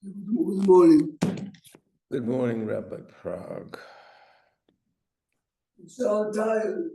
Good morning. Good morning, Rabbi Prague. I'm so tired.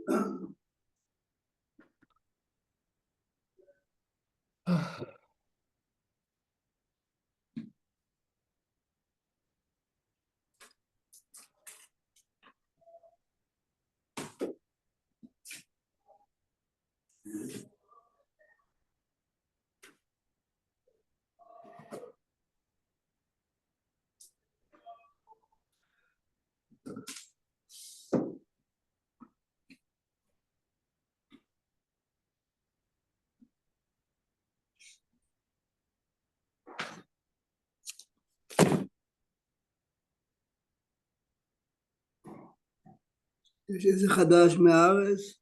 יש איזה חדש מהארץ?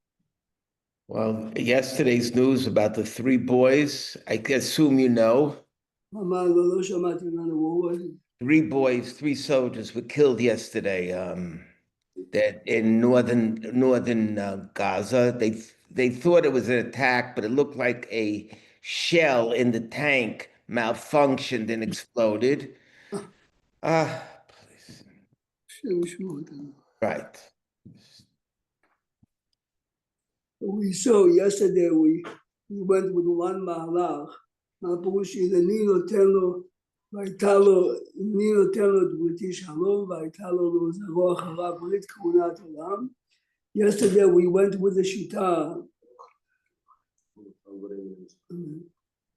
Well, yesterday's news about the three boys, I assume you know. מה, לא שמעתי ממנו, Three boys, three soldiers were killed yesterday. That in northern Gaza. They thought it was an attack, but it looked like a shell in the tank malfunctioned and exploded. Please. השם ישמור אותנו. Right. We saw yesterday, we went with one מהלך, מה פירוש שאני נותן לו, אני נותן לו את בריתי שלום, והייתה לו לזרוע אחריו ברית כהונת עולם. Yesterday we went with the שיטה.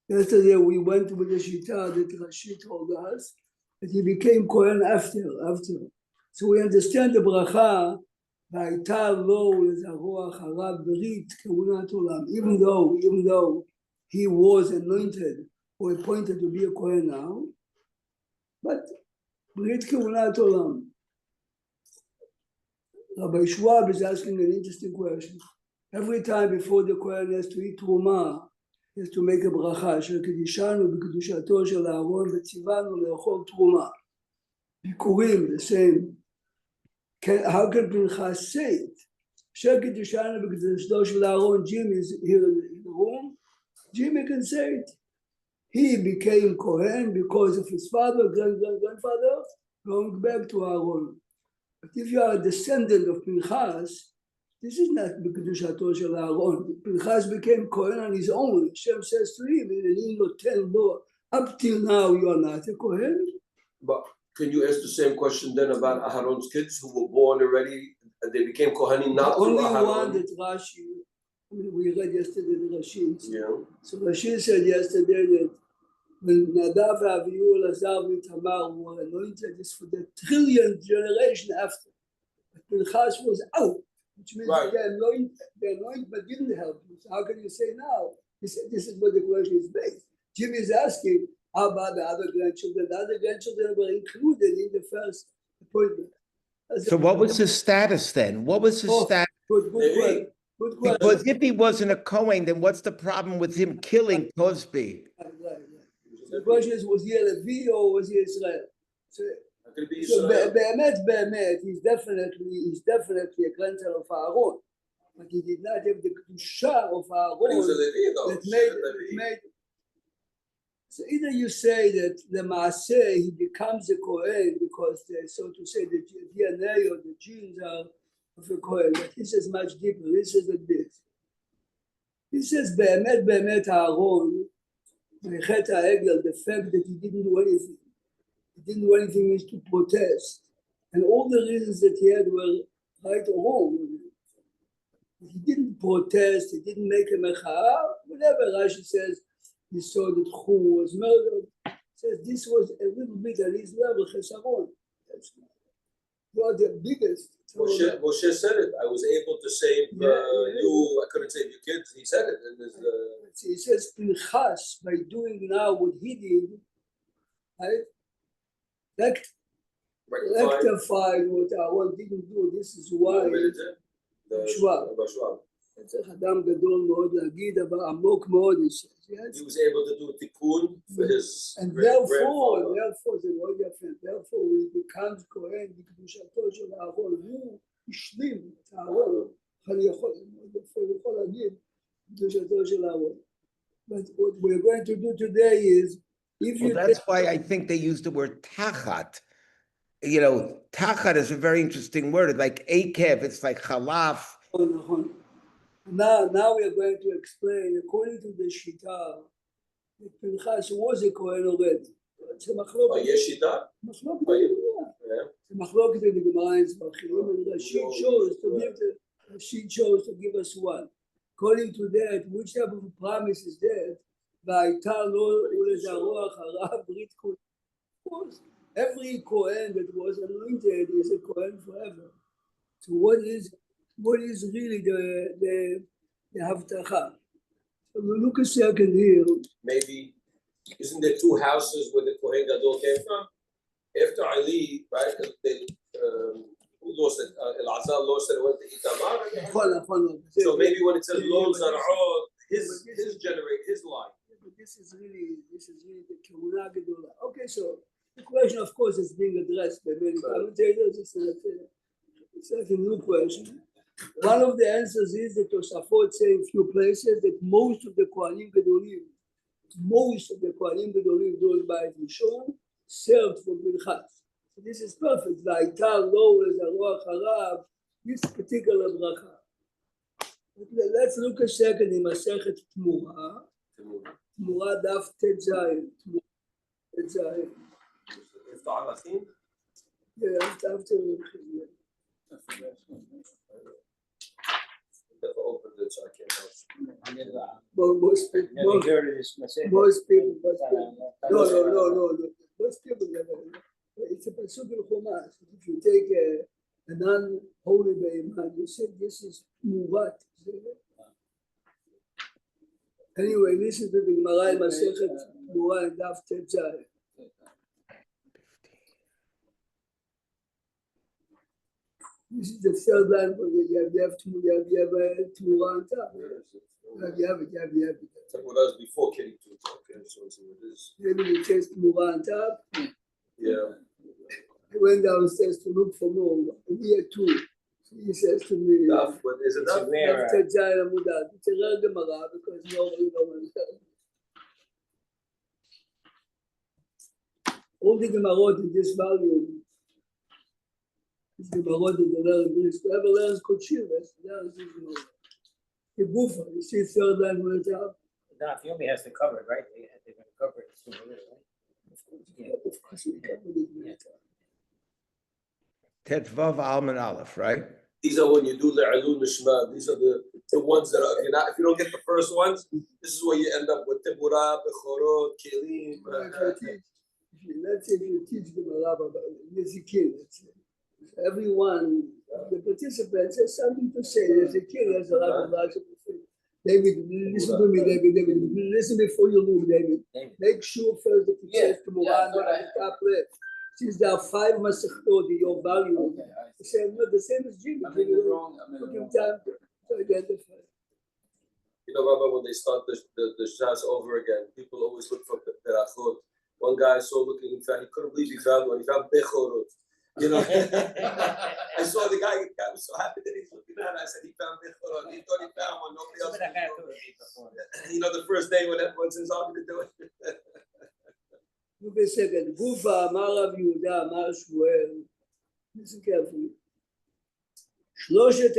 Yesterday we went with the shita that Rashi told us that he became Kohen after. So we understand the bracha, והייתה לו לזרוע אחריו ברית כהונת עולם. Even though he was anointed or appointed to be a Kohen now, but ברית כהונת עולם. Rabbi Schwab is asking an interesting question. Every time before the Kohen has to eat truma, he has to make a bracha, אשר קידשנו בקדושתו של אהרון וציוונו לאכול תרומה. ביקורים, the same. How can Pinchas say it? אשר קידשנו בקדושתו של אהרון, Jim is here in the room. Jimmy can say it. He became Kohen because of his father, grandfather, going back to Aaron. But if you are a descendant of Pinchas, this is not בקדושתו של אהרון. Pinchas became Kohen on his own. Hashem says to him, up till now you are not a Kohen. But can you ask the same question then about Aharon's kids who were born already? They became Kohanim not only through Aharon? One that Rashi, we read yesterday the Rashi. Yeah. So Rashi said yesterday that when Nadav, Avihu, Elazar, and Tamar were anointed, is for the 1,000,000th generation after. But Pinchas was out. Which means right. they anoint but didn't help you. So how can you say now? This is what the question is based. Jimmy is asking, how about the other grandchildren? The other grandchildren were included in the first appointment. So what was his status then? What was his status? Good question. Good question. Because if he wasn't a Kohen, then what's the problem with him killing Cosby? Right. The question is, was he a Levi or was he Israel? So באמת, he's definitely a grandson of Aaron, but he did not have the kedusha of Aaron. But he was a Levi though. That made. So either you say that the Maaseh, he becomes a Kohen because so to say the DNA or the genes are of a Kohen, but he says much deeper. He says like this. He says באמת Aaron, בחטא העגל, the fact that he didn't do anything. He didn't do anything means to protest. And all the reasons that he had were right or wrong. He didn't protest, he didn't make a mecha'ah, whatever. Rashi says, he saw that Hu was murdered. Says this was a little bit at his level, chesaron. You are the biggest. Moshe said it. I was able to save you. I couldn't save your kids. He said it. And he says, Pinchas, by doing now what he did, right? Rectified what Aaron didn't do. This is why Schwab. It's a Adam Gadol מאוד להגיד, אבל עמוק מאוד. He was able to do tikkun for his and therefore, he becomes Kohen בקדושתו של אהרון. הוא השלים את אהרון. אני יכול להגיד בקדושתו של אהרון. But what we're going to do today is If Well, you that's why I think they use the word tachat. You know, tachat is a very interesting word. Like akev, it's like chalaf. Now we are going to explain, according to the Shita, that Pinchas was a Kohen already. It's a Oh, yes, Shita? It's a machloket in the Gemara in Zvachim, and she chose to give us one. According to that, which type of promise is that? והייתה לו ולזרוע אחריו ברית כהונה. Of course, every Kohen that was anointed is a Kohen forever. So what is really the Havtacha? So we look a second here. Maybe, isn't there two houses where the Kohen Gadol came from? After Ali, right, who lost it? Elazar lost it, went to Itamar. So maybe when it says Lo Zar'od, his generation, his line. But this is really the Kehuna Gedola. Okay, so the question, of course, is being addressed by many commentators. It's not a new question. One of the answers is that Tosafot say in few places that most of the Kohanim Gedolim, those by Rishon, served for Pinchas. So this is perfect. V'ayta lo lezaroach harav, this particular bracha. Let's look a second in Masechet Tmura. Tmura daf Tet Zayin. Yeah, after Never opened it, so I can't help. most people. No. Most people never. It's a pasuk in Chumash. If you take a non-holy behemoth, you say this is muvat. Anyway, this is the Gemara in Masechet Tmura and Daf Tet Zayin. This is the third line for you have Tmura on top. You have it. That was before Kitty Tooth. Okay, so it is. Maybe we chased Tmura on top. Yeah. I went downstairs to look for more. We had two. So he says to me, Daf, but is it Daf? Tet Zayin Amudad. It's a rare Gemara because nobody knows. All the Gemarot in this volume is the Gemarot that they learn in Greece. Whoever learns Kochir, learns this Gemara. The Gufa, you see third line on the top? Daf, he only has to cover it, right? They're going to cover it sooner or later, right? Of course, we covered it in that time. Tetvav Alman Aleph, right? These are when you do Le'alun Nishma. These are the ones that are, if you don't get the first ones, this is where you end up with Tibura, Bechorot, Kelim. Let's say if you teach them a lot about Nezikin, everyone, the participants has something to say. Nezikin has a lot of logical things. David, listen to me, David. Listen before you move, David. Make sure first that you say to Muran on the top left. Since there are 5 Masechtot in your value, he said, no, the same as Jimmy. Give him time to identify. You know, Rabbi, when they start the Shas over again, people always look for Berachot. One guy I saw looking, he couldn't believe he found one. He found Bechorot. You know, I saw the guy was so happy that he's looking at it. I said, he found Bechorot. He thought he found one. Nobody else. You know, the first day when everyone says, I'm going to do it. Look a second. Gufa, Amar Rav Yehuda, Amar Shmuel. Listen carefully. 3,000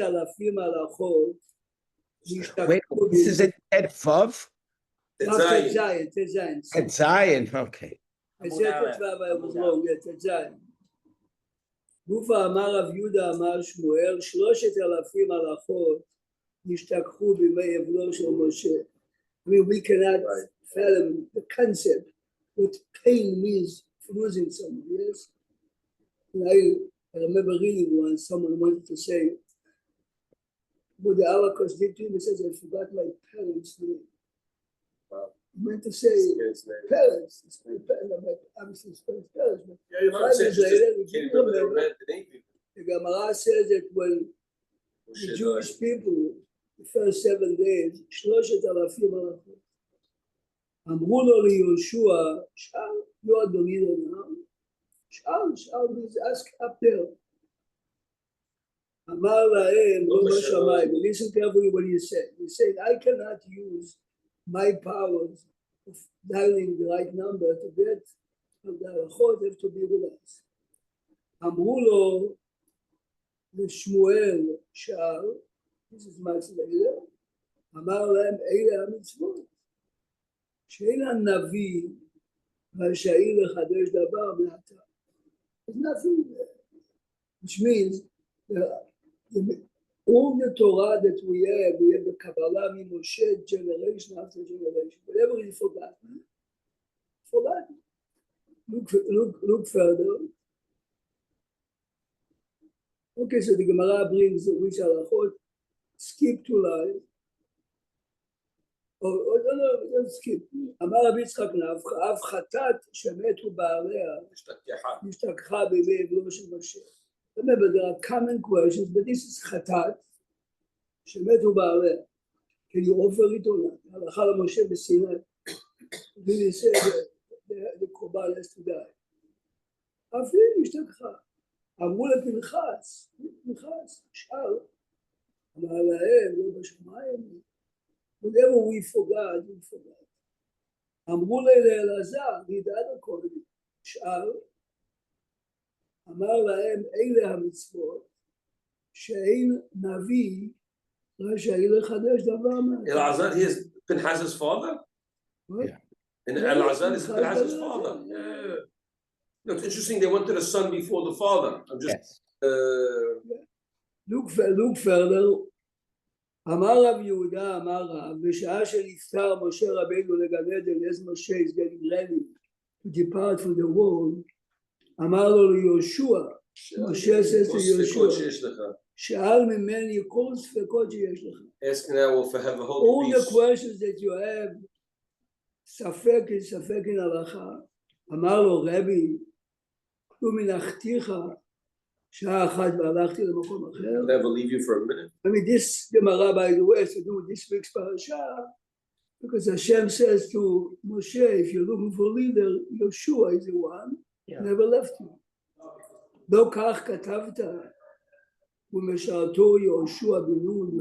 הלכות. Wait, this is a Tetvav? Tet Zayin. Tet Zayin, okay. I said Tet Vav, I was wrong. Yeah, Tet Zayin. גופה אמר רב יהודה אמר שמואל 3,000 הלכות נשתכחו בימי אבלו של משה. I mean, we cannot fathom the concept what pain means for losing someone, yes? And I remember reading once someone wanted to say what the Holocaust did to him. He says, I forgot my parents' name. Wow. He meant to say parents. It's my parents. I'm like, obviously it's parents, but Yeah, you're not saying the Gemara says that when the Jewish people, the first 7 days, 3,000 הלכות. אמרו לו ליהושע, שאל, you are the leader now. שאל, please ask up there. אמר להם, לא בשמיים, listen carefully what he said. He said, I cannot use my powers of dialing the right number to get the הלכות have to be with us. אמרו לו לשמואל שאל, this is much later, אמר להם אלה המצוות, שאין הנביא רשאי לחדש דבר מעתה. There's nothing there, which means all the Torah that we have the Kabbalah Moshe generation after generation. Whatever he forgot. Look further. Okay, so the Gemara brings which halachot, skip two lines. No, don't skip. אמר רבי יצחק אף חטאת שמתו בעליה, נשתכחה בימי עברו של משה. Remember, there are common questions, but this is chatat, shemetu ba'aleh. Can you offer it or not? Halacha Moshe b'Sinai. Really said the korban has to die. Afil nishtakcha. אמרו לפנחס, שאל, אמר להם, לא בשמיים. Whatever we forgot, we forgot. אמרו לאלעזר, ידעת הכל, שאל, אמר להם אלה המצוות שאין נביא רשאי לחדש דבר מעתה. Elazar, he is Pinchas's father? What? And Elazar is Pinchas's father. Yeah. No, it's interesting, they wanted a son before the father. I'm just... Yes. Look further. אמר רב יהודה, אמר רב, בשעה שנפטר משה רבינו לגן עדן, as Moshe is getting ready to depart from the world, אמר לו ליהושע, משה says to יהושע, שאל ממני כל ספקות שיש לך. Ask now for have a All holy the peace. questions that you have, ספק in הלכה, אמר לו רבי, כלום מנחתיך, שעה אחת והלכתי למקום אחר. Can I ever leave you for a minute? I mean, this Gemara, by the way, has to do with this week's parasha, because Hashem says to Moshe, if you're looking for a leader, Yeshua is the one, never left you. לא כך כתבת, ומשרתו יהושע בן נון,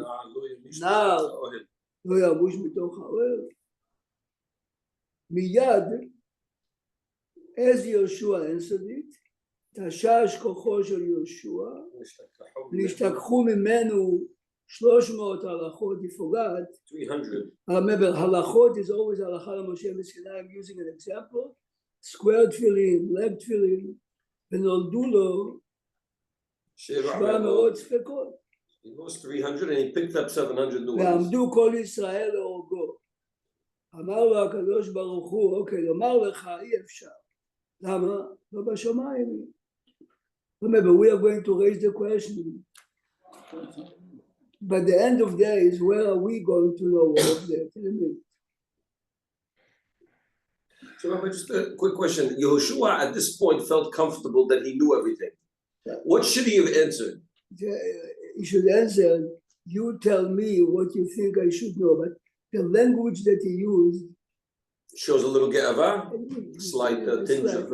נער, לא ימוש מתוך האוהל. מיד, as Yeshua answered it, תשש כוחו של יהושע, נשתכחו ממנו 300 הלכות, he forgot. 300. Remember, halachot is always halacha למשה בסיני. I'm using an example. Square tefillin, leg tefillin, ונולדו לו 700 ספקות. He lost 300 and he picked up 700 new ones. ועמדו כל ישראל להורגו. אמר לו הקדוש ברוך הוא, אוקיי, לומר לך אי אפשר. למה? לא בשמיים. Remember, we are going to raise the question. But the end of days, where are we going to know all of that in a minute? So, Rabbi, just a quick question. Yehoshua at this point felt comfortable that he knew everything. What should he have answered? He should answer, you tell me what you think I should know, but the language that he used Shows a little ge'ava, slight tinge of...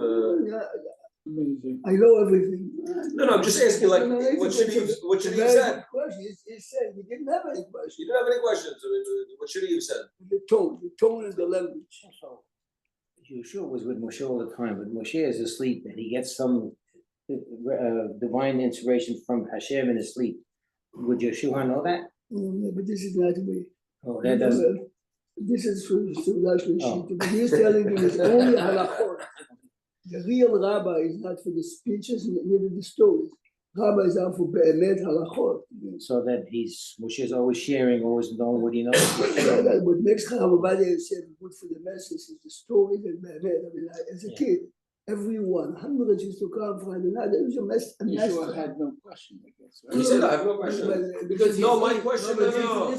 I know everything. No, I'm just asking, like, what should he have said? He said he didn't have any questions. You didn't have any questions. I mean, what should he have said? The tone and the language. So, Yeshua was with Moshe all the time, but Moshe is asleep and he gets some divine inspiration from Hashem in his sleep. Would Yeshua know that? But this is not me. Oh, that doesn't. This is for Rashi. But he's telling you it's only halachot. The real rabbi is not for the speeches, neither the stories. Rabbis are for be'emet halachot. So that Moshe is always sharing, always knowing what he knows. What makes Chabad Yosef good for the message is the stories and be'emet. I mean, as a kid, everyone, hundreds used to come from the night. There was a mess. Yeshua had no question, I guess. Right? He said, I have no question. Because No, my question, no.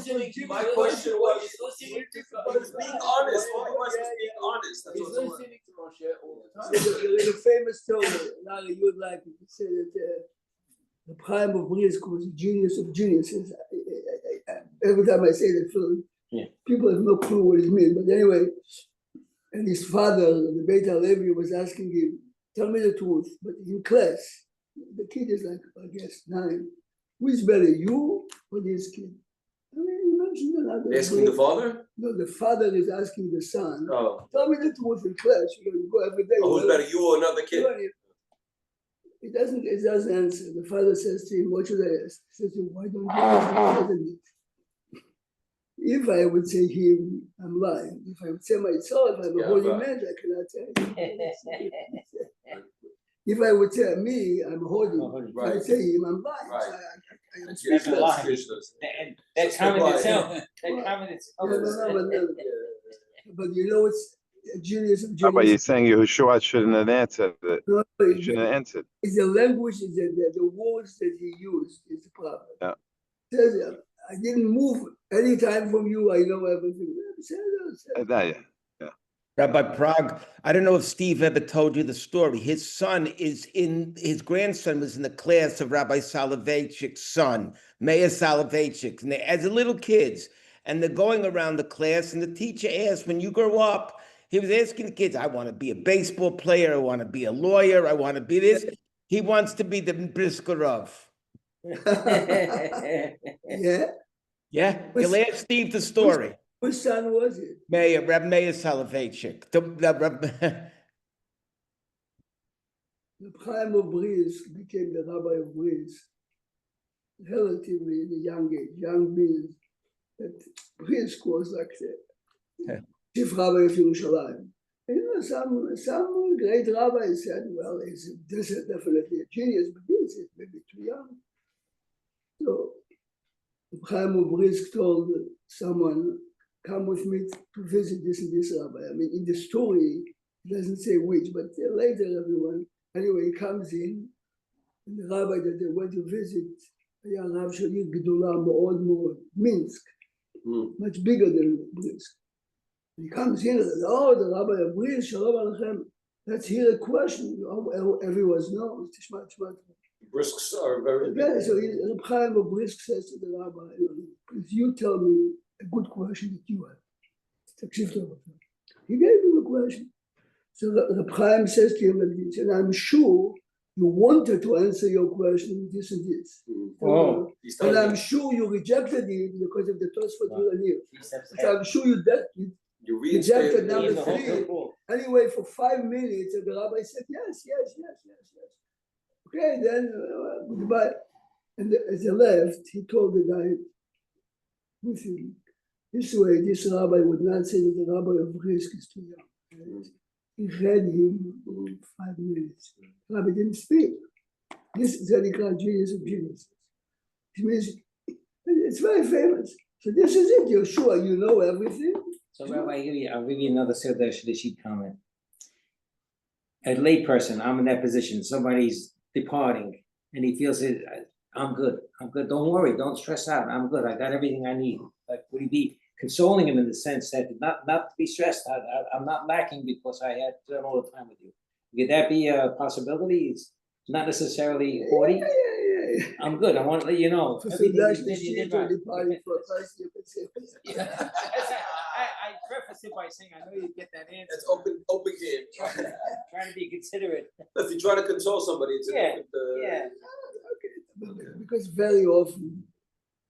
My question was, He's he was being honest. All he was being honest. That's what it was. listening to Moshe all the time. there is a famous story, Larry, you'd like it, to say that the Chaim of Brisk was a genius of geniuses. Every time I say that, people have no clue what it means. But anyway, and his father, the Beit HaLevi, was asking him, tell me the truth. But in class, the kid is like, I guess, 9. Who is better, you or this kid? I mean, Asking the father? No, the father is asking the son. Oh. Tell me the truth in class. You go every day. Oh, who's better, you or another kid? It doesn't answer. The father says to him, what should I ask? He says to him, why don't you ask me? If I would say him, I'm lying. If I would say myself, I'm a holy man, I cannot say. If I would say me, I'm holy. If I say him, I'm lying. Right. I am That's speechless. speechless. That comment itself, that comment itself. But you know, it's a genius of How about you genius. saying Yehoshua shouldn't have answered it? No, He shouldn't have answered. it's the language, the words that he used is the problem. Yeah. Says, I didn't move any time from you, I know everything. Yeah. Rabbi Prague, I don't know if Steve ever told you the story. His grandson was in the class of Rabbi Soloveitchik's son, Meir Soloveitchik, and as a little kids, and they're going around the class, and the teacher asked, when you grow up, he was asking the kids, I want to be a baseball player, I want to be a lawyer, I want to be this. He wants to be the Brisker Rav. Yeah, Yeah, you'll ask Steve the story. which son was it? Reb Meir Soloveitchik. The Chaim of Brisk became the rabbi of Brisk relatively in a young age. Young means that Brisk was like the chief rabbi of Yerushalayim. And you know, some great rabbis said, well, this is definitely a genius, but this is maybe too young. So Chaim of Brisk told someone, come with me to visit this and this rabbi. I mean, in the story, it doesn't say which, but later everyone, anyway, he comes in, and the rabbi that they went to visit, Rav Shalit Gedolah Mo'od, Minsk, much bigger than Brisk. He comes in and says, oh, the rabbi of Brisk, Shalom Aleichem, let's hear a question. Everyone knows. Brisks are very big. Yeah, so Reb Chaim of Brisk says to the rabbi, please you tell me a good question that you have. He gave him a question. So Reb Chaim says to him like this, and I'm sure you wanted to answer your question this and this. Oh. And I'm sure you rejected it because of the Tosfot Yuranir. So I'm sure you rejected number 3. Anyway, for 5 minutes, the rabbi said, yes. Okay, then goodbye. And as he left, he told the guy with him, this way, this rabbi would not say that the rabbi of Brisk is too young. He read him 5 minutes. The rabbi didn't speak. This is what he called genius of geniuses. It means it's very famous. So this is it. You're sure you know everything. So Rabbi, I'll give you another Seder Shlishi comment. A layperson, I'm in that position. Somebody's departing, and he feels it. I'm good. Don't worry. Don't stress out. I'm good. I got everything I need. Like, would he be consoling him in the sense that not to be stressed? I'm not lacking because I had done all the time with you. Could that be a possibility? It's not necessarily haughty. Yeah. I'm good. I want to let you know. So Everything that's you the did, you did shit right. of the party for us, you could say. I preface it by saying I know you get that answer. It's open game. Trying to be considerate. If you try to console somebody, it's a different. Okay. Because very often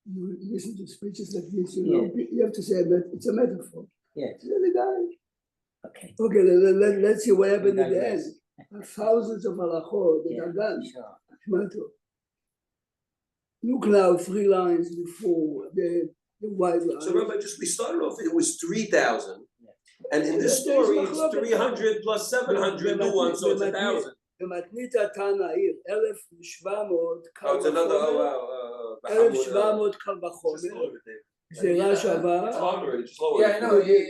you listen to speeches like this, you have to say that it's a metaphor. Yeah. The guy. Okay. Okay, let's see what happened at the end. Thousands of halachot that are done. Sure. Look now, 3 lines before the white line. So Rabbi, we started off, it was 3,000. And in this There's story, it's machlokes. 300 plus 700 new ones, so it's 1,000. במתנית התנא העיר, 1,700 קל Oh, it's another, וחומר, 1,700 קל וחומר, גזירה שווה, Yeah, I know, yeah.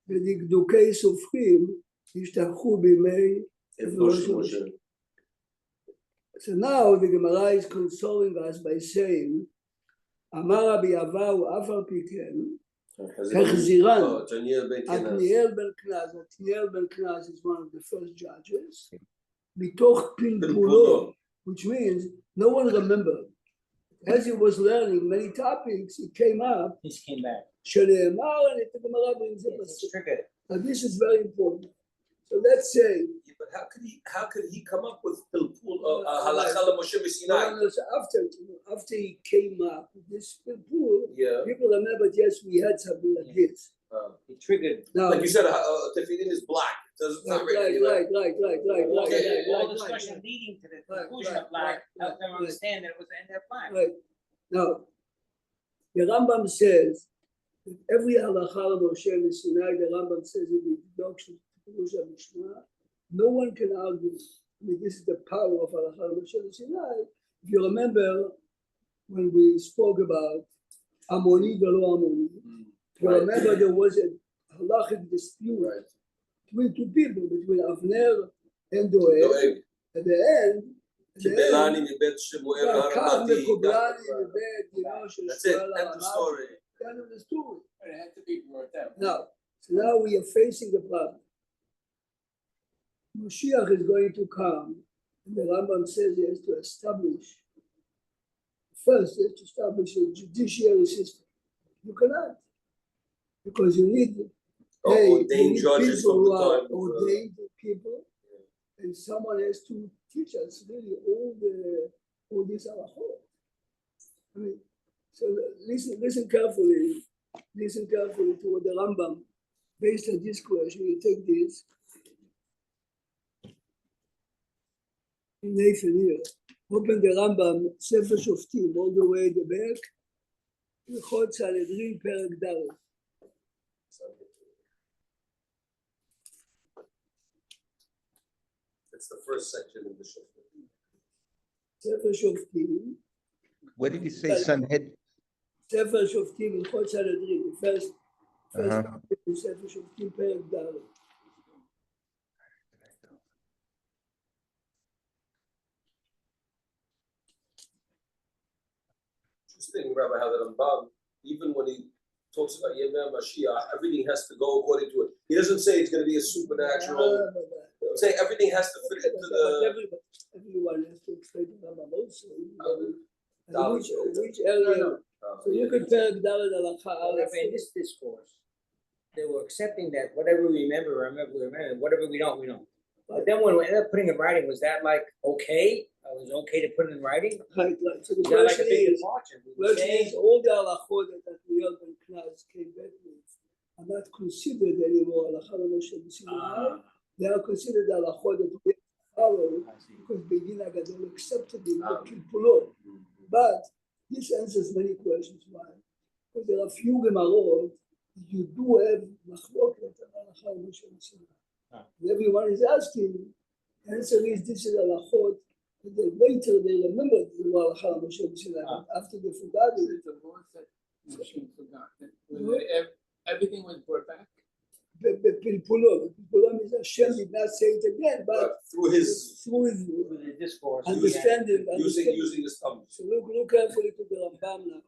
ודקדוקי סופרים השתכחו בימי עברו של משה. So now the Gemara is consoling us by saying, אמר רבי אבאו אף על פי כן, החזירן, עתניאל בן כנז, עתניאל בן כנז is one of the first judges, מתוך פלפולו, which means no one remembered. As he was learning many topics, it came up, This came back. שנאמר, and the Gemara brings it. It's triggered. Now this is very important. So let's say, But how could he come up with Pilpul, Halakha Moshe Sinai? no, so after he came up with this pool, Yeah. people remember, yes, we had something like this. It triggered. Now, Like you said, tefillin is black. It's not right, ready. right, right, All right. discussion leading to the Right, conclusion right, of black right, helped them right. understand that it was the end of black. Right. Now, the Rambam says that every halacha of Moshe and Sinai, the Rambam says in the introduction to Pirush Mishnah, no one can argue. I mean, this is the power of halacha of Moshe and Sinai. If you remember when we spoke about Ammoni velo Ammoni, if you Right. remember there was a halachic dispute Right. between two people, between Avner and Doeg. Doeg. At the end, קיבלני מבית שמואל קו הרמתי. מקובלני מבית דינו של That's it. שמואל End of הרמתי. story. End of the story. It had to be brought down. Now we are facing the problem. Mashiach is going to come, and the Rambam says he has to establish, first he has to establish a judiciary system. You cannot, because you need Ordained judges people from who the are time. ordained people, and someone has to teach us really all these halachot. I mean, so listen carefully to what the Rambam, based on this question, you take this. In Nathan here, open the Rambam, Sefer Shoftim, all the way at the back, Hilchot Sanhedrin, Perek Dalet. It's the first section in the show. Sefer Shoftim, What did you say, Sanhedrin? Sefer Shoftim, Hilchot Sanhedrin, the first Uh-huh. Sefer Shoftim, Perek Dalet. Interesting, Rabbi, how the Rambam, even when he talks about Yemei Mashiach, everything has to go according to it. He doesn't say it's going to be a supernatural. He'll say everything has to fit into the. Everyone has to explain the Rambam also. Uh, Which area? So you could Perek Dalet Halacha Aleph. In this discourse, they were accepting that whatever we remember, whatever we don't, we don't. But then when we ended up putting in writing, was that like okay? It was okay to put it in writing? Right. So the Was that like a question big is, departure? We were question saying- is, all the halachot that Yod and Knaz came back with are not considered anymore halacha l'Moshe Sinai. Ah, They are considered halachot that we follow I see. because Bein Hagadol accepted them, Ah. the Kilpulot. But this answers many questions. Why? Because there are few Gemarot that you do have machloket on halacha l'Moshe Sinai. Ah. And everyone is asking. The answer is this is halachot. But then later they remembered the halacha l'Moshe Sinai. Ah. After they forgot it. The law said Moshe forgot that when everything was brought back. Pilpulot means Hashem did not say it again, but Through his through his With the discourse. understanding. using his tongue. So look carefully to the Rambam now.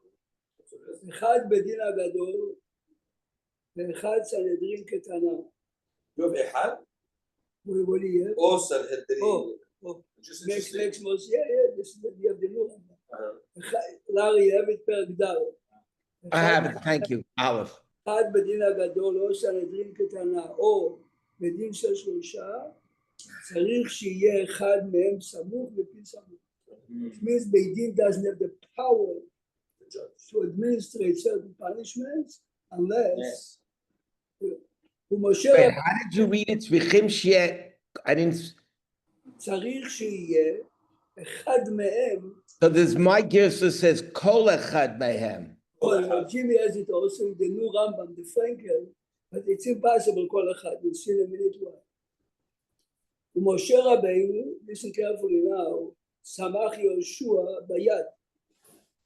אחד בדין הגדול ואחד סנהדרין קטנה. You have Ehad What do you have? or Sanhedrin. Oh, Just makes interesting. most, yeah, this is you have the new Rambam. Uh-huh. Larry, you have it פרק ד'. I have it, thank you, Aleph. אחד בדין הגדול או סנהדרין קטנה או בדין של שלושה, צריך שיהיה אחד מהם סמוך ופיל סמוך. It means Beit Din doesn't have the power to administrate certain punishments unless ומשה Wait, how did you read it? Tzrichim sheyeh- I didn't, צריך שיהיה אחד מהם, so there's my girsa says kol echad mehem. Jimmy has it also in the new Rambam, the Frankel, but it's impossible כל אחד, you'll see in a minute why. ומשה רבינו, listen carefully now, סמך יהושע ביד.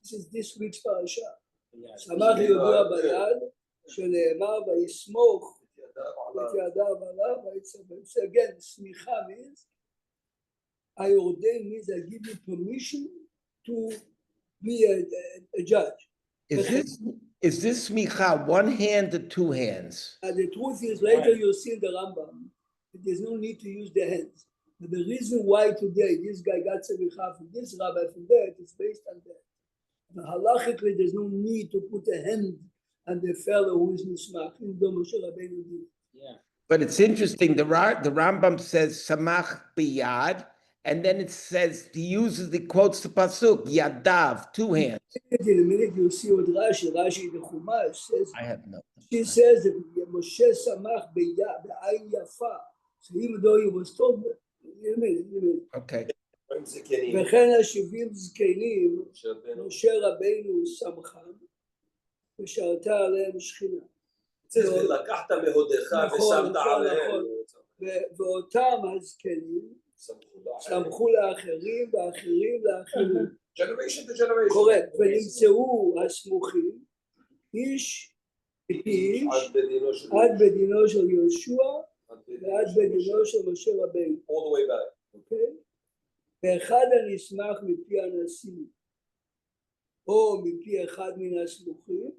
This is this week's parasha. סמך יהושע ביד, שנאמר ויסמוך את ידיו עליו ויצווה. So again, סמיכה means, I ordain means I give you permission to be a judge. Is this smicha one hand or two hands? And the truth is, later you'll see in the Rambam, that there's no need to use the hands. But the reason why today this guy got semicha from this rabbi from that is based on that. But halachically, there's no need to put a hand on the fellow who is nismach. In the Moshe Rabbeinu did. Yeah. But it's interesting, the Rambam says samach biyad, and then it says, he uses the quotes the pasuk, Yadav, two hands. In a minute you see what Rashi in the Chumash says. I have no. She says that Moshe samach be'ayin yafa. So even though he was told, Okay. וכן השבעים זקנים, משה רבינו שמחם, ושרתה עליהם שכינה. לקחת מהודך ושמת עליהם. ואותם הזקנים שמחו לאחרים ואחרים לאחרים. Generation to generation. קורקט, ונמצאו הסמוכים, איש איש, עד בדינו של יהושע, ועד בדינו של משה רבינו. All the way back. אוקיי? ואחד הנסמך מפי הנשיא, או מפי אחד מן הסמוכים,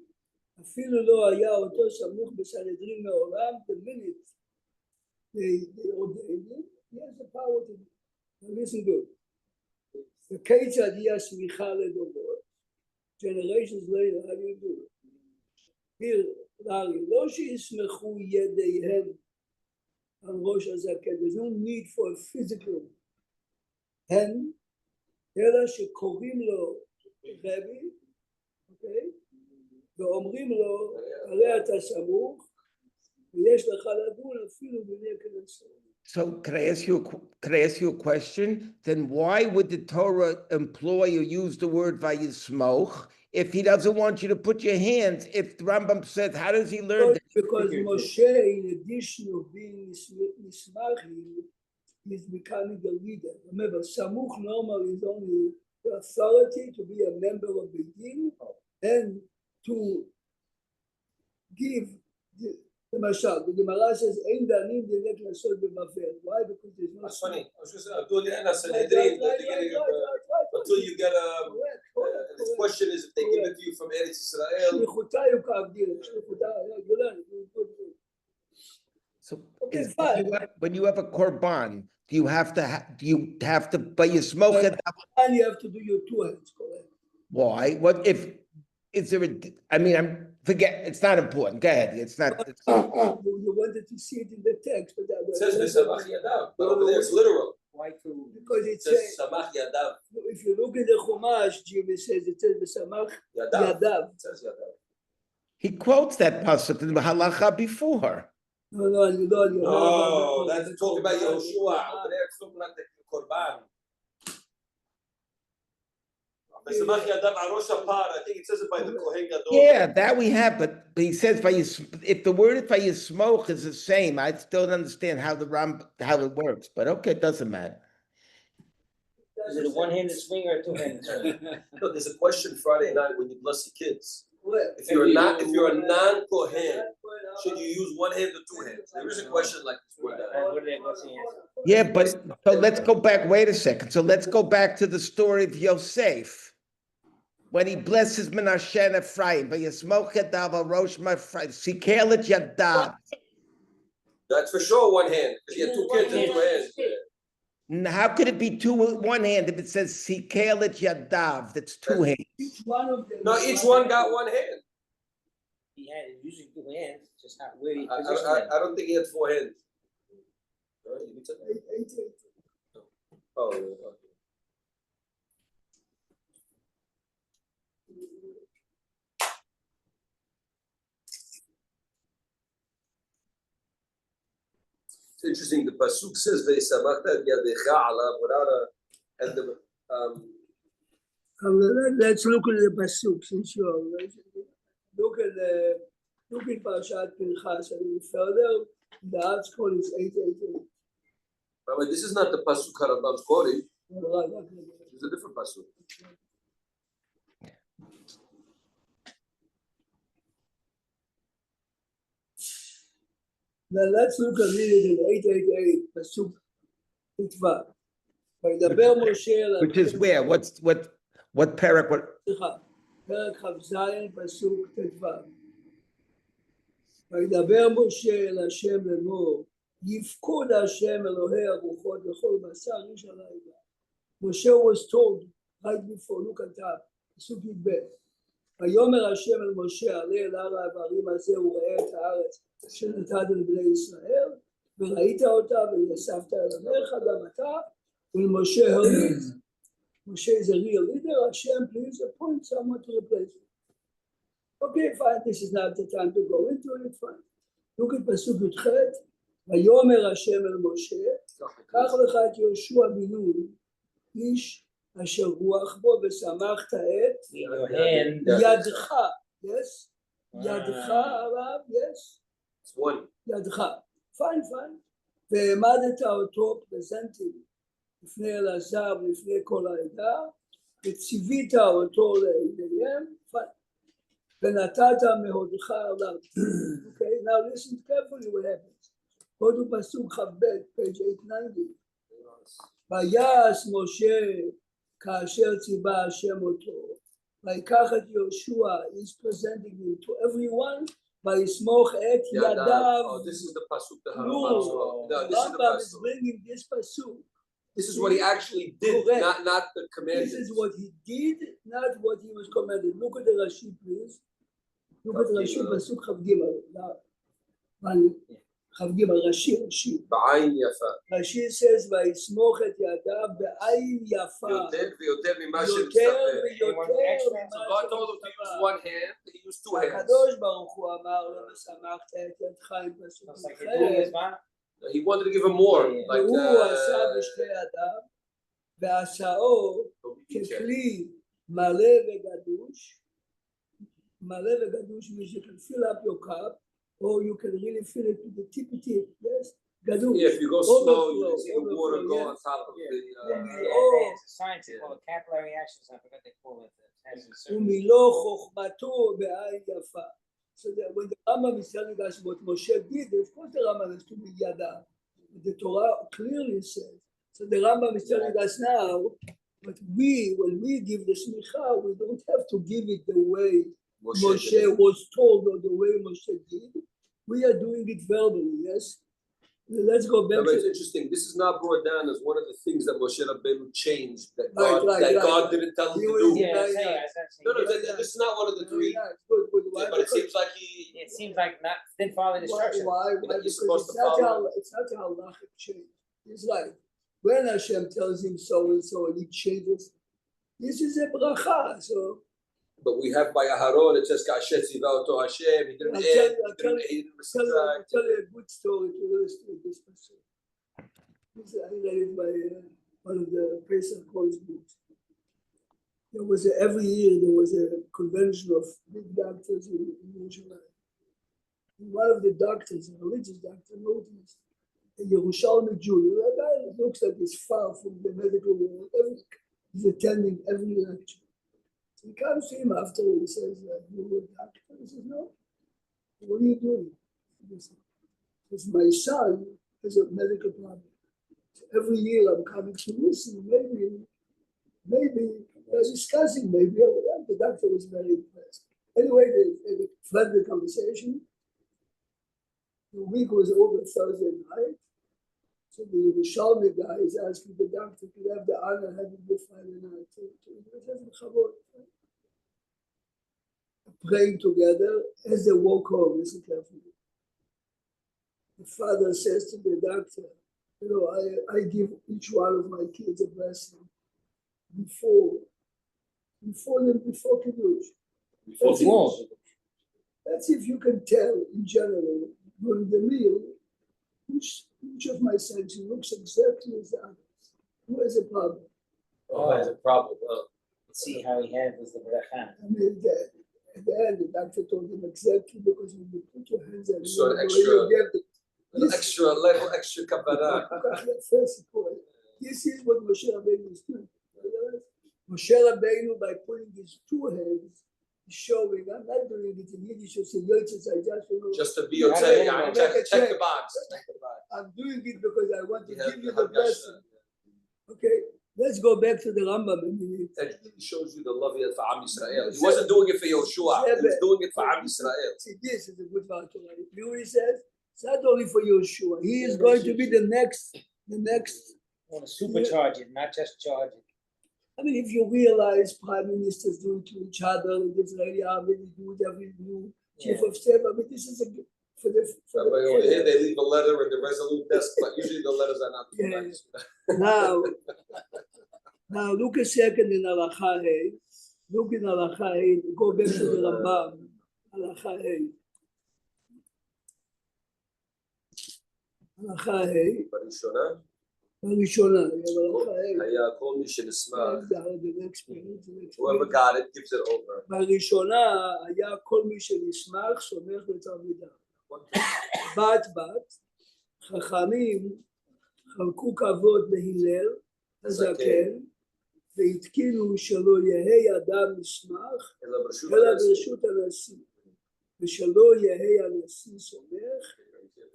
אפילו לא היה אותו סמוך בסנהדרין מעולם, the minute they ordained him, he has the power to do. Now listen good. וכיצד היא הסמיכה לדורות? Generations later, how do you do it? here, Larry, לא שיסמכו ידיהם על ראש הזקן, there's no need for a physical הם, אלא שקוראים לו רבי, אוקיי? ואומרים לו, הרי אתה סמוך, ויש לך לדון אפילו בני כנסת. So can I ask you a question? Then why would the Torah employ or use the word vayismoch if he doesn't want you to put your hands? If the Rambam says, how does he learn that? Because Moshe, in addition of being nismachim, he's becoming a leader. Remember, samuch normally is only the authority to be a member of the din and to give the mashal. The Gemara says, "Ein danim dilek lasod b'mavel." Why? Because there's no. That's funny. I was just saying, until you get a. The question is, if they give it to you from Eretz Israel. So Okay, fine. when you have a korban, do you have to vayismoch it? And you have to do your two hands, correct? Why? What if? Is there a? Forget. It's not important. Go ahead. It's not. You wanted to see it in the text, but that It says v'samach yadav, but over there it's literal. Why to? because It it says says, samach yadav, if you look at the Chumash, Jimmy says it says V'samach yadav. Yadav. It says yadav. He quotes that pasuk in the halacha before. No, you don't. Oh, that's talking about Yehoshua. Over there it's talking about the korban. V'samach yadav arosh hapar. I think it says it by the Kohen Gadol. Yeah, that we have, but he says if the word vayismoch is the same, I still don't understand how it works. But okay, it doesn't matter. Is it a one-handed swing or a two-handed swing? No, there's a question Friday night when you bless your kids. If you're a non-Kohen, should you use one hand or two hands? There is a question like this. What's the answer? Yeah, but so let's go back. Wait a second. So let's go back to the story of Yosef. When he blesses Menashe and Ephraim, vayismoch yadav al rosh Ephraim, sikel et yadav. That's for sure one hand, because you had two kids and two hands. How could it be one hand if it says sikel et yadav? That's two hands. Each one of them. No, each one got one hand. He had usually two hands, just how where he I positioned them. don't think he had four hands. Oh, okay. It's interesting. The pasuk says "Ve'samachta yadecha alav" without a and the Let's look at the pasuk since you are look at Parashat Pinchas and further. The article is 888. Rabbi, this is not the pasuk Harambam's quoting. It's a different pasuk. Now let's look at it in 888 pasuk Titva. וידבר משה אל Which is where? What parak? What? סליחה, פרק כ"ז פסוק ט"ו. וידבר משה אל השם לאמור, יפקוד השם אלוהי הרוחות וכל בשר איש הלילה. Moshe was told right before, look at that, פסוק י"ב. ויאמר השם אל משה, עלה אל הר העברים הזה וראה את הארץ שנתתי לבני ישראל, וראית אותה ויספת אל עמך גם אתה, When Moshe heard this, Moshe is a real leader. Hashem, please appoint someone to replace him. Okay, fine. This is not the time to go into it. Fine. Look at Pasuk Yudchet. ויאמר השם אל משה, קח לך את יהושע בן נון, איש אשר רוח בו ושמחת את Your hand. ידך. Yes? ידך הרב, yes? It's one. ידך. Fine, fine. והעמדת אותו פרזנטים לפני אלעזר ולפני כל העדה, וציווית אותו לעיניהם, fine. ונתת מהודך עליו. Okay, now listen carefully what happens. go to פסוק כ"ב, page 890. ויעש משה כאשר ציווה השם אותו, ויקח את יהושע, he's presenting him to everyone, ויסמוך את ידיו. Oh, this is the pasuk that No, Harambam spoke. No, this is the Rambam is pasuk. bringing this pasuk. This is what he actually did, Correct. not the command. This is what he did, not what he was commanded. Look at the Rashi, please. Look at the Rashi, pasuk כ"ג. כ"ג, Rashi. בעין יפה. Rashi says, ויסמוך את ידיו בעין יפה. יותר ויותר ממה יותר שמצטבר. ויותר So God told him to use one hand, he used two hands. הקדוש ברוך הוא אמר לו, ושמחת את ידך עם פסוק It's like אחר. you're doing this, man. He wanted to give him more. Yeah. Like, והוא עשה בשתי ידיו, ועשאו ככלי מלא וגדוש, מלא וגדוש, means you can fill up your cup, or you can really fill it to the tippy tip, yes? גדוש. yeah, if you go slow, you can see the water go on top of the. Yeah, it's a science called capillary actions. I forgot they call it. It has a certain- ומילוא חוכמתו בעין יפה. So that when the Rambam is telling us what Moshe did, of course the Rambam is to be yada. The Torah clearly says. So the Rambam is telling us now, but when we give the smicha, we don't have to give it the way Moshe was told or the way Moshe did. We are doing it verbally, yes? Let's go back No, but it's to interesting. This is not brought down as one of the things that Moshe Rabbeinu changed that Right, God right. didn't tell him He to was- do. Yeah, Right, I'm saying, right. that's No, actually- this is not one of the three. Yeah, good. Why? But it seems like he. It seems like not didn't follow the instructions. Why? You're Because supposed it's to not follow. it's not a halachic change. It's like when Hashem tells him so and so and he changes, this is a bracha. So But we have by Aharon, it says Kasher Tziva Oto Hashem. He didn't I'll add, tell he didn't I'll subtract. tell you a good story to illustrate this person. I read it by one of the Pesach College books. There was every year there was a convention of big doctors in Yerushalayim. And one of the doctors, a religious doctor, noticed a Yerushalmi Jew, a guy that looks like he's far from the medical world. He's attending every lecture. So he comes to him after he says, "You a doctor?" He says, "No. What are you doing?" He says, "Because my son has a medical problem. So every year I'm coming to listen. Maybe they're discussing. Maybe the doctor was very impressed. Anyway, they fled the conversation. The week was over Thursday night. So the Yerushalmi guy is asking the doctor, "Could I have the honor of having you Friday night praying together as they walk home?" Listen carefully. The father says to the doctor, "You know, I give each one of my kids a blessing before Kiddush. That's if you can tell in general during the meal which of my sons looks exactly as the others. Who has a problem?" Oh, that's a problem. Let's see how he handles the bracha. I mean, at the end, the doctor told him exactly because when you put your hands on So the way extra- you get it. Little extra kavanah. This is what Moshe Rabbeinu is doing. Moshe Rabbeinu, by putting his two hands, is showing, I'm not doing it in Yiddish, it's in Yiddish, I just, Just to be okay. Check the box. I'm doing it because I want to You have give you to the have blessing. Okay, let's go back to the Rambam a minute. That really shows you the love he had for Am Yisrael. He wasn't doing it for Yoshua. He was doing it for Am Yisrael. See, this is a good part to write. You know what he says? It's not only for Yeshua. He is going to be the next. I want to supercharge it, not just charge it. I mean, if you realize prime ministers do it to each other, the Israeli army do it, every new chief Yeah. of staff. I mean, this is a Rabbi, over here they leave a letter in the Resolute desk, but usually the letters are not too Yeah. nice. Now look a second in Halacha Hey. Look in Halacha Hey. Go back to the Rambam. Halacha Hey. Halacha Hey. בראשונה, הראשונה. Halacha Hey. היה כל מי שנשמח, The next page, the next whoever page. got it gives it over. בראשונה היה כל מי שנשמח סומך בתלמידיו. בת חכמים חלקו כבוד להלל הזקן והתקינו שלא יהא אדם נשמח אלא ברשות אלא הנשיא. ברשות הנשיא ושלא יהא הנשיא סומך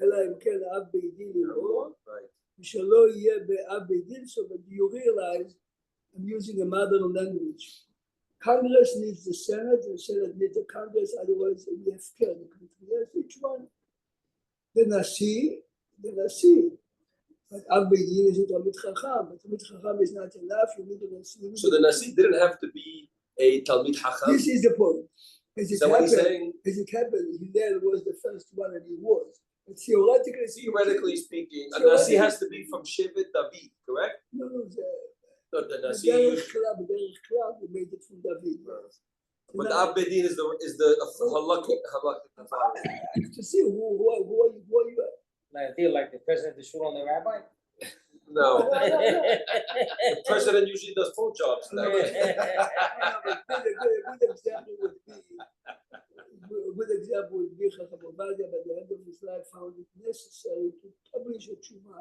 אלא אם כן אב בית דין עמו ושלא יהיה באב בית דין. So that you realize I'm using a modern language. Congress needs the Senate, the Senate needs the Congress, otherwise we have killed the country. Yes, each one. The Nasi. But Ab Beit Din is a Talmid Chacham. But Talmid Chacham is not enough. You need the Nasi. So the Nasi didn't have to be a Talmid Chacham. This is the point. As Is that what he's saying? Hillel was the first one, and he was. But Theoretically speaking, a Nasi has to be from Shevet David, correct? no, No, the Nasi. בדרך כלל, we made it from David. But the Ab Beit Din is the halakhic. To see who are you at? Like they like the president, the shul, and the rabbi. No, the president usually does full jobs. A good example would be Chacham Ovadia by the end of his life found it necessary to publish a tshuva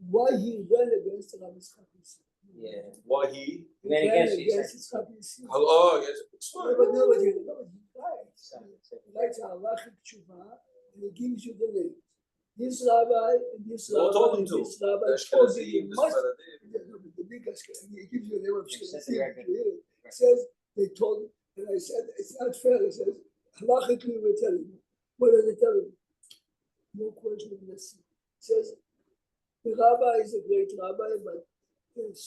why he ran against Rav Yitzchak Nissi. Yeah. Why he? He ran against Yitzchak Nissi. Oh, yes. But no, he writes a halachic tshuva and he gives you the name. This rabbi and this Who told rabbi him and to? this rabbi The told Ashkenazim, you the must. Sephardim. The big Ashkenazi, he gives you the name of Set the Ashkenazi. record. It says they told him, and I said it's not fair. It says halachically we're telling you. What are they telling you? No question of this. It says the rabbi is a great rabbi, but yes,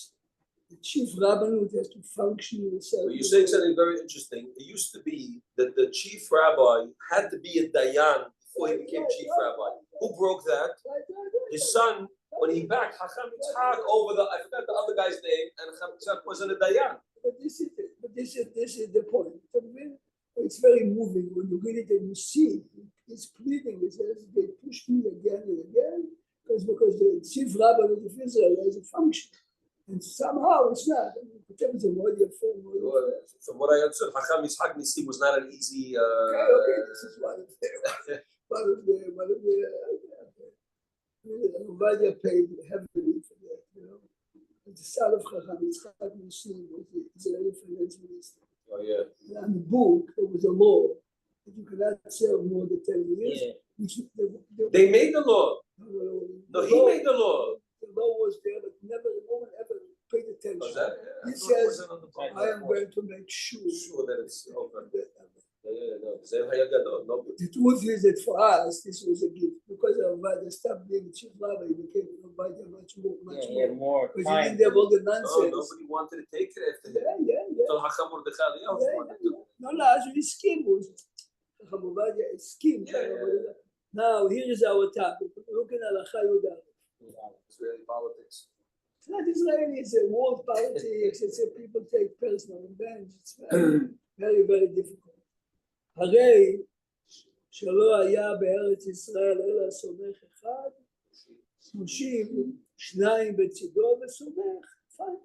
the chief rabbinate has to function in itself. Well, you're saying something very interesting. It used to be that the chief rabbi had to be a dayan before he became chief rabbi. Who broke that? His son, when he backed Hacham Yitzchak over I forgot the other guy's name, and Hacham Yitzchak wasn't a dayan. But this is the point. It's very moving when you read it and you see it's pleading. It says they pushed me again and again because the chief rabbi of Israel has a function, and somehow it's not. From what I understood, Hacham Yitzchak Nissi was not an easy. Okay, this is one of the Ovadia paid heavily for that, you know. The son of Chacham Yitzchak Nissi was the Israeli finance minister. Oh yeah. And on the book, there was a law that you cannot serve more than 10 years. Yeah. They made the law. No, he made the law. The law was there, but no one ever paid attention. Was that? He I thought it says, wasn't on the book. I am going to make sure. Sure that it's over. Yeah, no. Zev Hayagadol, no. The truth is that for us, this was a gift. Because Ovadia stopped being chief rabbi, he became Ovadia much more. He had more Because he time. didn't have all the No, nonsense. nobody wanted to take it after him. Yeah. So Hacham Mordechai Eliyahu wanted to. No, as we scheme was Chacham Ovadia scheme. Yeah. Now here is our topic. Look at Halacha Yudah. Israeli politics. It's not Israeli, it's a world politics, it's a people take personal revenge. It's very, very difficult. הרי שלא היה בארץ ישראל אלא סומך אחד, מושיב שניים בצידו וסומך. Fine.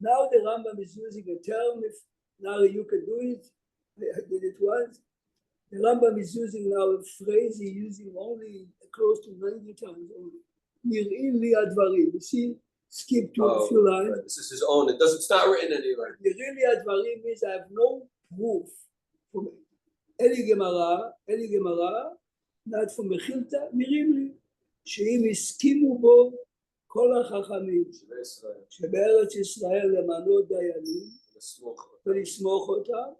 Now the Rambam is using a term, if now you can do it, I did it once. The Rambam is using now a phrase he's using only close to 90 times only. נראים לי הדברים. You see, skip to a few lines. Right. This is his own. It's not written anywhere. נראים לי הדברים means I have no proof from it. אלי גמרא, not from מחילתא, נראים לי, שאם הסכימו בו כל החכמים שבארץ ישראל למנות דיינים ולסמוך אותם,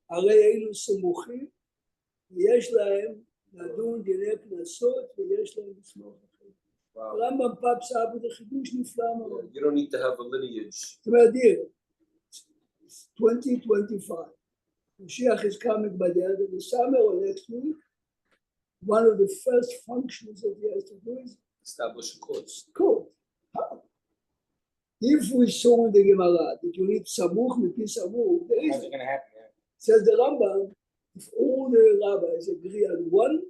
הרי אלו סמוכים ויש להם לדון דיני קנסות ויש להם לסמוך אחרים. רמב"ם פאפס אבו זה חידוש נפלא מאוד. You don't need to have a lineage. זאת אומרת, 2025. Mashiach is coming by the end of the summer or next week. one of the first functions that he has to do is Establish courts. court. How? If we saw in the Gemara that you need samuch mipi samuch, there is, How's it gonna happen? Yeah. says the Rambam, if all the rabbis agree on 1,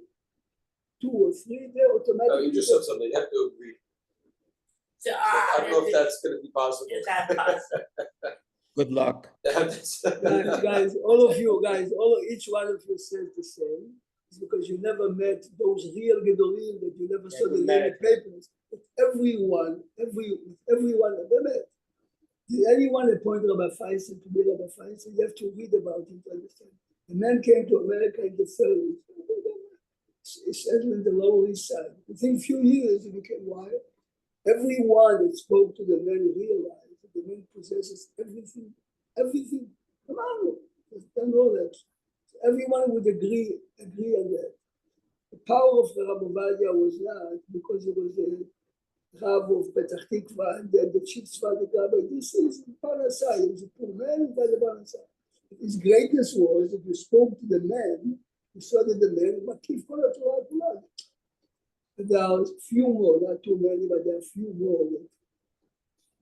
2, or 3, they automatically. No, you just said something, you have to agree. I don't know if that's gonna be possible. Is that possible? Good luck. guys, each one of you says the same. It's because you never met those real gedolim that you never saw the name in papers. But everyone ever met. Did anyone appoint Rabbi Feinstein to be Rabbi Feinstein? You have to read about him to understand. The man came to America in the 30s. He settled in the Lower East Side. Within a few years, he became wild. Everyone that spoke to the man realized that the man possesses everything. Come on, he's done all that. So everyone would agree on that. The power of the Rav Ovadia was not because he was the Rav of Petach Tikva and then the chief Sephardic rabbi. This is Parnasai. He was a poor man, he was a Parnasai. His greatness was that you spoke to the man, you saw that the man, Makif Kol HaTorah Kula. There are few more, not too many, but there are few more.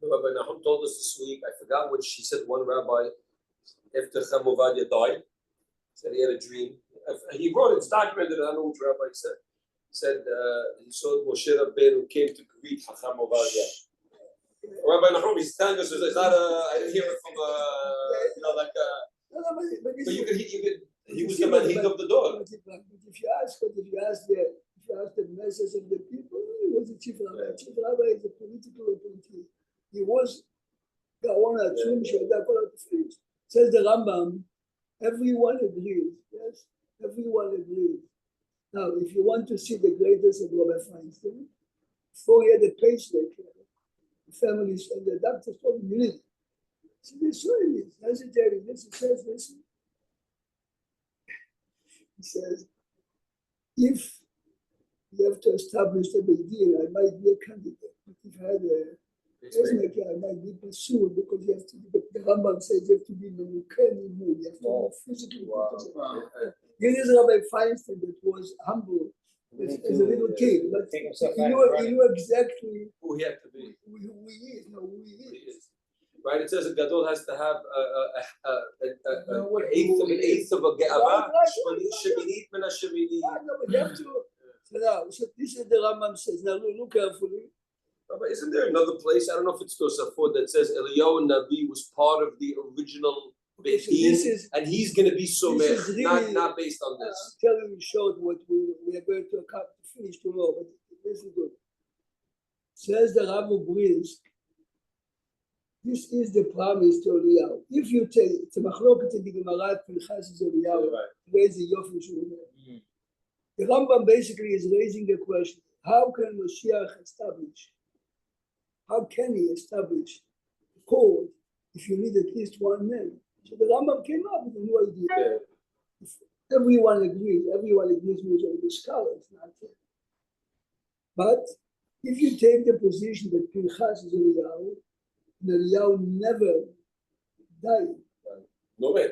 Rabbi Nahum told us this week, I forgot what she said, one rabbi, after Chaim Ovadia died, said he had a dream. He wrote it, it's documented, I don't know which rabbi said. Said he saw Moshe Rabbeinu came to greet Chaim Ovadia. Rabbi Nahum, he's telling us, it's not I didn't hear it from but you could, he was the manhig of the dog. But if you ask the masses of the people, he was the chief rabbi. Chief rabbi is a political appointee. He was Gaon Atzum She'ada Kol HaTefillah. Says the Rambam, everyone agrees. Yes, everyone agrees. Now, if you want to see the greatness of Rabbi Feinstein, before he had a pacemaker, the families and the doctors told him, you need it. So they saw him, he's hesitating. He says, listen. He says, if you have to establish the big deal, I might be a candidate. But if I had a pacemaker, I might be pursued because you have to, the Rambam says you have to be Memukeni mood, you have to be physically. Here is Rabbi Feinstein that was humble as a little kid, but he knew exactly Who he had to be. who he is. Who he is. Right, it says a gadol has to have an eighth of a ge'ava, sheminit min ha-sheminit. No, but you have to. So this is the Rambam says. Now look carefully. But isn't there another place? I don't know if it's Tosafot that says Eliyahu Navi was part of the original Beit So Din, this is and he's going to be somech, really, not based on I'm this. telling you short what we are going to finish tomorrow, but this is good. Says the Rav of Brisk, this is the promise to Eliyahu. If you take it's a machloket in the Gemara Pinchas Eliyahu, raise the Yofi Shulman. The Rambam basically is raising the question: how can Mashiach establish? How can he establish a court if you need at least one man? So the Rambam came up with a new idea. If everyone agrees with the scholars, not fair. But if you take the position that Pinchas is Eliyahu, and Eliyahu never died. No way.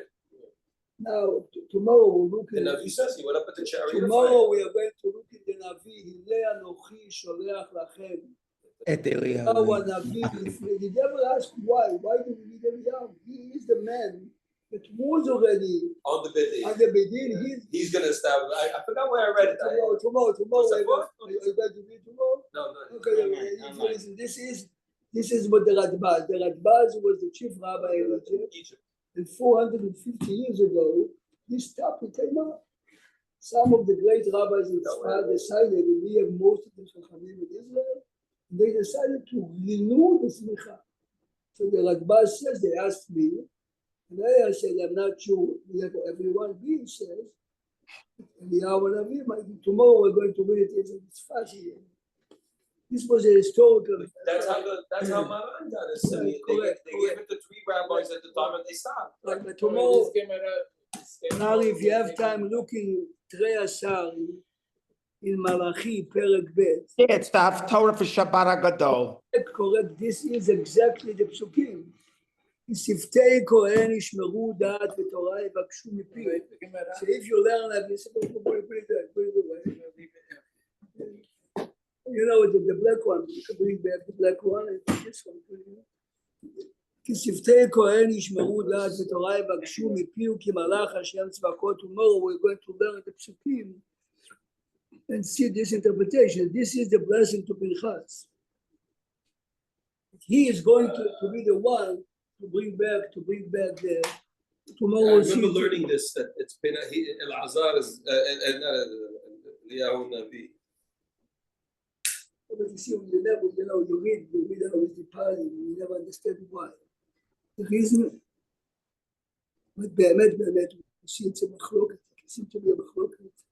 Now, tomorrow we'll look The Navi says he went up at the chariot. tomorrow we are going to look in the Navi, Hile Anochi Sholeach Lachem. Et Eliyahu. Our Navi, the devil asked why do we need Eliyahu? He is the man that was already On the bed. on the Bedin. He's going to establish. I forgot where I read it. Tomorrow. What's that for? Are you going to read tomorrow? No. Okay, listen, this is what the Radbaz. The Radbaz was the chief rabbi in Egypt. And 450 years ago, this topic came up. Some of the great rabbis in Tzfat decided that we have most of the Chachamim in Israel. They decided to renew the smicha. So the Radbaz says, they asked me, and I said, I'm not sure. We have everyone being says, tomorrow we're going to read it in Tzfat here. This was a historical. That's how Maran got it. I mean, they gave it to 3 rabbis at the time and they stopped. But tomorrow, now if you have time looking, Trei Asar in Malachi, Perek Bet. Yeah, it's the Haftorah for Shabbat HaGadol. Correct, this is exactly the psukim. שפתי כהן ישמרו דעת ותורה יבקשו מפי. So if you learn that, put it away. You know, the black one, you can bring back the black one and this one. כי שפתי כהן ישמרו דעת ותורה יבקשו מפיהו כי מלאך השם צבקות tomorrow we're going to learn the psukim and see this interpretation. This is the blessing to Pinchas. He is going to be the one to bring back the I tomorrow's remember learning this, that it's been, Elazar is, Eliyahu Navi. But you see, when you never, you read how it's departing, you never understand why. The reason, but באמת, you see it's a מחלוקת, it seems to be a מחלוקת.